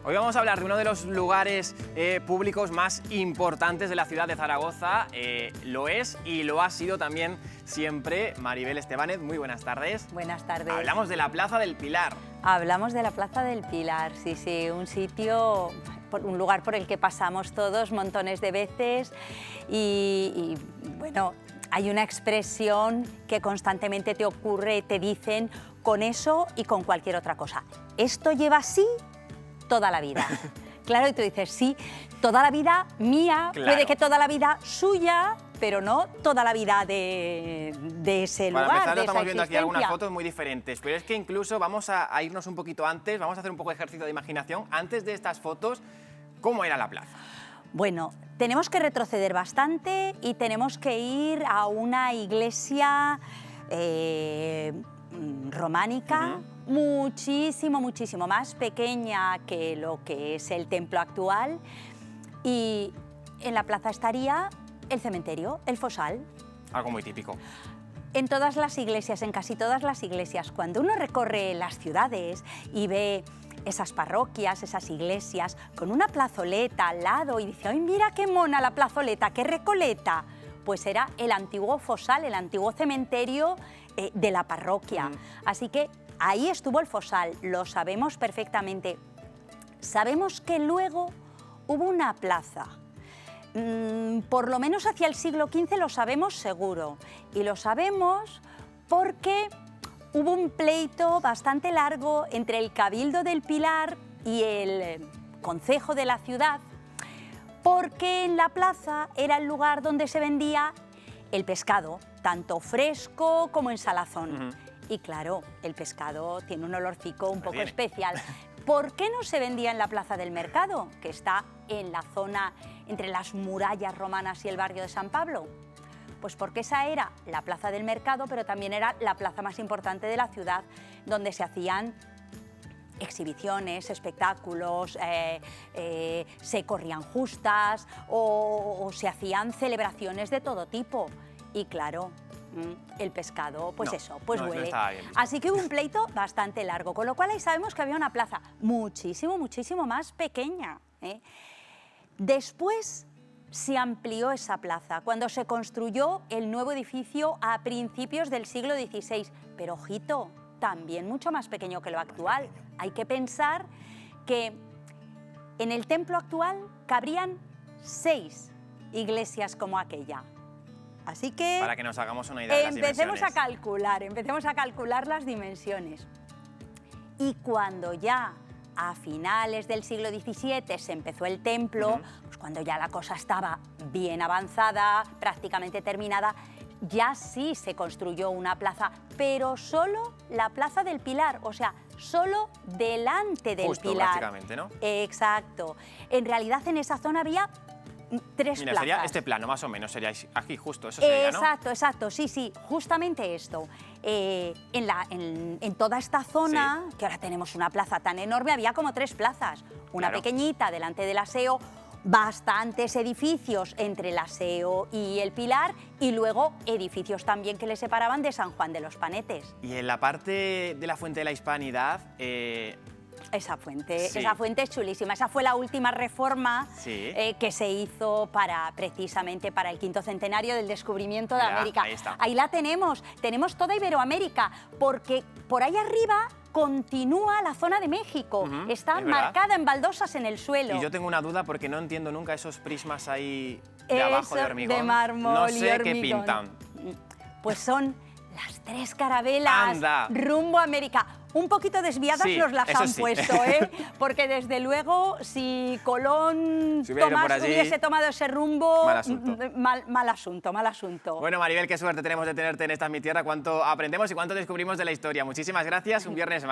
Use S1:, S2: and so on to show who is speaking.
S1: Hoy vamos a hablar de uno de los lugares públicos más importantes de la ciudad de Zaragoza. Lo es y lo ha sido también siempre. Maribel Estebanez, muy buenas tardes.
S2: Buenas tardes.
S1: Hablamos de la Plaza del Pilar.
S2: Hablamos de la Plaza del Pilar, sí, un sitio, un lugar por el que pasamos todos montones de veces y bueno, hay una expresión que constantemente te ocurre, te dicen con eso y con cualquier otra cosa. Esto lleva así toda la vida. Claro, y tú dices, sí, toda la vida mía,
S1: claro.
S2: Puede que toda la vida suya, pero no toda la vida de ese lugar,
S1: Para empezar,
S2: de esa
S1: estamos viendo aquí algunas
S2: existencia.
S1: fotos muy diferentes, pero es que incluso vamos a irnos un poquito antes, vamos a hacer un poco de ejercicio de imaginación. Antes de estas fotos, ¿cómo era la plaza?
S2: Bueno, tenemos que retroceder bastante y tenemos que ir a una iglesia románica, muchísimo más pequeña que lo que es el templo actual, y en la plaza estaría el cementerio, el fosal.
S1: Algo muy típico.
S2: En todas las iglesias, en casi todas las iglesias, cuando uno recorre las ciudades y ve esas parroquias, esas iglesias, con una plazoleta al lado y dice, ¡ay, mira qué mona la plazoleta, qué recoleta! Pues era el antiguo fosal, el antiguo cementerio de la parroquia. Así que ahí estuvo el fosal, lo sabemos perfectamente. Sabemos que luego hubo una plaza. Por lo menos hacia el siglo XV lo sabemos seguro. Y lo sabemos porque hubo un pleito bastante largo entre el Cabildo del Pilar y el concejo de la ciudad, porque en la plaza era el lugar donde se vendía el pescado, tanto fresco como en salazón. Y claro, el pescado tiene un olorcico un poco especial. ¿Por qué no se vendía en la Plaza del Mercado, que está en la zona entre las murallas romanas y el barrio de San Pablo? Pues porque esa era la Plaza del Mercado, pero también era la plaza más importante de la ciudad, donde se hacían exhibiciones, espectáculos, se corrían justas o se hacían celebraciones de todo tipo. Y claro, el pescado, pues pues huele. Así que hubo un pleito bastante largo, con lo cual ahí sabemos que había una plaza muchísimo más pequeña. Después se amplió esa plaza cuando se construyó el nuevo edificio a principios del siglo XVI, pero ojito, también mucho más pequeño que lo actual. Hay que pensar que en el templo actual cabrían 6 iglesias como aquella. Así que
S1: para que nos hagamos una idea de las
S2: empecemos a calcular las dimensiones. Y cuando ya a finales del siglo XVII se empezó el templo, pues cuando ya la cosa estaba bien avanzada, prácticamente terminada, ya sí se construyó una plaza, pero solo la Plaza del Pilar, o sea, solo delante del Pilar.
S1: Prácticamente, ¿no?
S2: Exacto. En realidad en esa zona había 3 plazas.
S1: Sería este plano, más o menos, sería aquí justo, eso sería, ¿no?
S2: Exacto, sí, justamente esto. En toda esta zona, que ahora tenemos una plaza tan enorme, había como 3 plazas. Una pequeñita delante del Aseo, bastantes edificios entre el Aseo y el Pilar, y luego edificios también que le separaban de San Juan de los Panetes.
S1: Y en la parte de la Fuente de la Hispanidad...
S2: Esa fuente es chulísima. Esa fue la última reforma que se hizo precisamente para el 5º centenario del descubrimiento de América. Ahí la tenemos toda Iberoamérica, porque por ahí arriba continúa la zona de México. Está marcada en baldosas en el suelo.
S1: Y yo tengo una duda porque no entiendo nunca esos prismas ahí de abajo de hormigón.
S2: De mármol
S1: no
S2: y
S1: sé
S2: hormigón.
S1: qué pintan.
S2: Pues son las 3 carabelas rumbo a América. Un poquito desviadas nos las han puesto, porque desde luego si Colón hubiese tomado ese rumbo, mal asunto.
S1: Bueno, Maribel, qué suerte tenemos de tenerte en Esta es mi tierra, cuánto aprendemos y cuánto descubrimos de la historia. Muchísimas gracias, un viernes más.